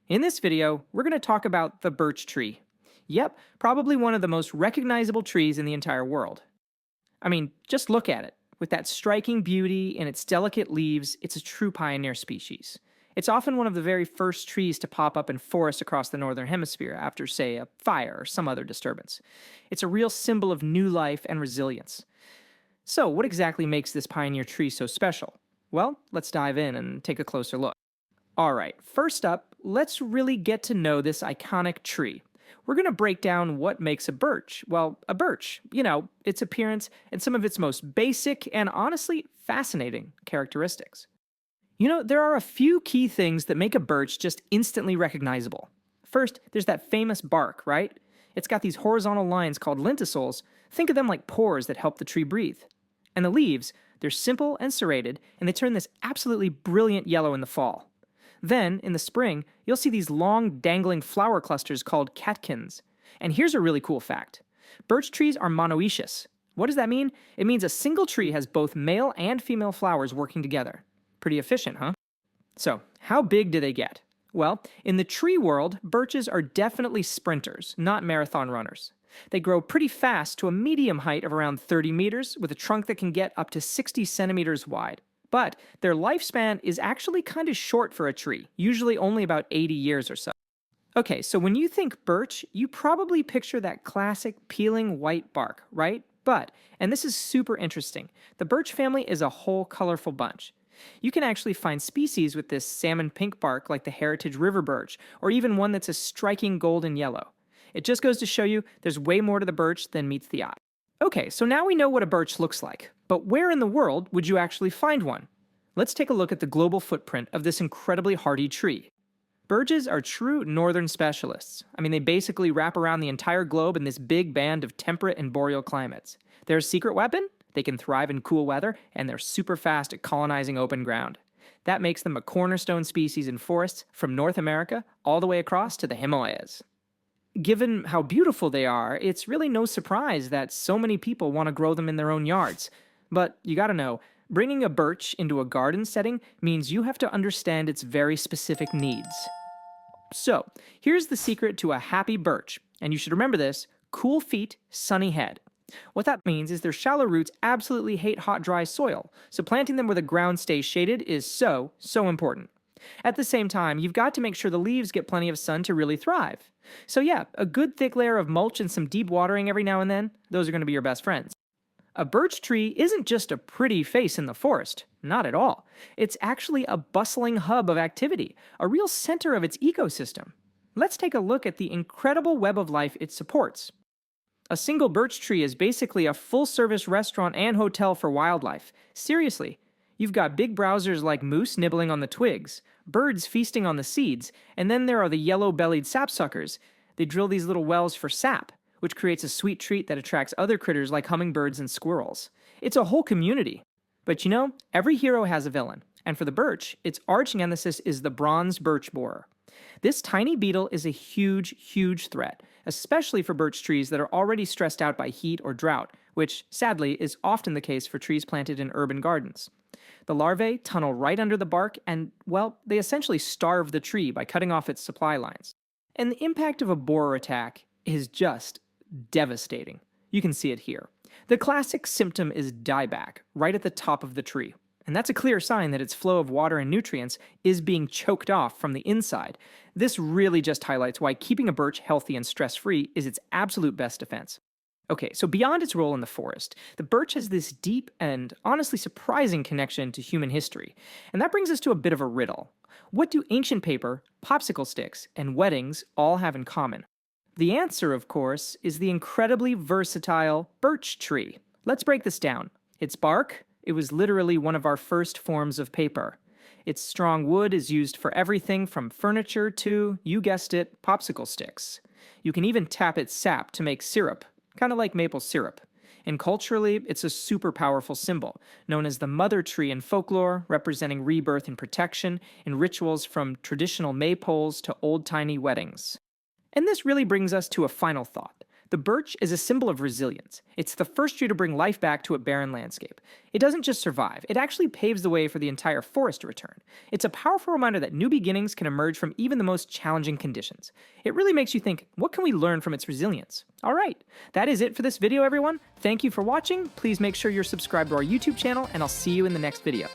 In this video, we're going to talk about the birch tree. Yep, probably one of the most recognizable trees in the entire world. I mean, just look at it. With that striking beauty and its delicate leaves, it's a true pioneer species. It's often one of the very first trees to pop up in forests across the northern hemisphere after, say, a fire or some other disturbance. It's a real symbol of new life and resilience. So, what exactly makes this pioneer tree so special? Well, let's dive in and take a closer look. Alright, first up, let's really get to know this iconic tree. We're going to break down what makes a birch. Well, a birch, its appearance and some of its most basic and honestly fascinating characteristics. There are a few key things that make a birch just instantly recognizable. First, there's that famous bark, right? It's got these horizontal lines called lenticels. Think of them like pores that help the tree breathe. And the leaves, they're simple and serrated, and they turn this absolutely brilliant yellow in the fall. Then, in the spring, you'll see these long, dangling flower clusters called catkins. And here's a really cool fact. Birch trees are monoecious. What does that mean? It means a single tree has both male and female flowers working together. Pretty efficient, huh? So, how big do they get? Well, in the tree world, birches are definitely sprinters, not marathon runners. They grow pretty fast to a medium height of around 30 meters, with a trunk that can get up to 60 centimeters wide. But their lifespan is actually kind of short for a tree, usually only about 80 years or so. Okay, so when you think birch, you probably picture that classic peeling white bark, right? But, and this is super interesting, the birch family is a whole colorful bunch. You can actually find species with this salmon pink bark like the heritage river birch, or even one that's a striking golden yellow. It just goes to show you there's way more to the birch than meets the eye. Okay, so now we know what a birch looks like, but where in the world would you actually find one? Let's take a look at the global footprint of this incredibly hardy tree. Birches are true northern specialists. I mean, they basically wrap around the entire globe in this big band of temperate and boreal climates. Their secret weapon? They can thrive in cool weather, and they're super fast at colonizing open ground. That makes them a cornerstone species in forests from North America all the way across to the Himalayas. Given how beautiful they are, it's really no surprise that so many people want to grow them in their own yards. But you gotta know, bringing a birch into a garden setting means you have to understand its very specific needs. So, here's the secret to a happy birch, and you should remember this: cool feet, sunny head. What that means is their shallow roots absolutely hate hot, dry soil, so planting them where the ground stays shaded is so important. At the same time, you've got to make sure the leaves get plenty of sun to really thrive. So yeah, a good thick layer of mulch and some deep watering every now and then, those are going to be your best friends. A birch tree isn't just a pretty face in the forest, not at all. It's actually a bustling hub of activity, a real center of its ecosystem. Let's take a look at the incredible web of life it supports. A single birch tree is basically a full-service restaurant and hotel for wildlife. Seriously. You've got big browsers like moose nibbling on the twigs, birds feasting on the seeds, and then there are the yellow-bellied sapsuckers. They drill these little wells for sap, which creates a sweet treat that attracts other critters like hummingbirds and squirrels. It's a whole community. But every hero has a villain, and for the birch, its arch nemesis is the bronze birch borer. This tiny beetle is a huge threat, especially for birch trees that are already stressed out by heat or drought, which, sadly, is often the case for trees planted in urban gardens. The larvae tunnel right under the bark and, well, they essentially starve the tree by cutting off its supply lines. And the impact of a borer attack is just devastating. You can see it here. The classic symptom is dieback, right at the top of the tree. And that's a clear sign that its flow of water and nutrients is being choked off from the inside. This really just highlights why keeping a birch healthy and stress-free is its absolute best defense. Okay, so beyond its role in the forest, the birch has this deep and honestly surprising connection to human history. And that brings us to a bit of a riddle. What do ancient paper, popsicle sticks, and weddings all have in common? The answer, of course, is the incredibly versatile birch tree. Let's break this down. Its bark? It was literally one of our first forms of paper. Its strong wood is used for everything from furniture to, you guessed it, popsicle sticks. You can even tap its sap to make syrup, kind of like maple syrup. And culturally, it's a super powerful symbol, known as the mother tree in folklore, representing rebirth and protection in rituals from traditional maypoles to old-timey weddings. And this really brings us to a final thought. The birch is a symbol of resilience. It's the first tree to bring life back to a barren landscape. It doesn't just survive, it actually paves the way for the entire forest to return. It's a powerful reminder that new beginnings can emerge from even the most challenging conditions. It really makes you think, what can we learn from its resilience? Alright, that is it for this video, everyone. Thank you for watching. Please make sure you're subscribed to our YouTube channel, and I'll see you in the next video.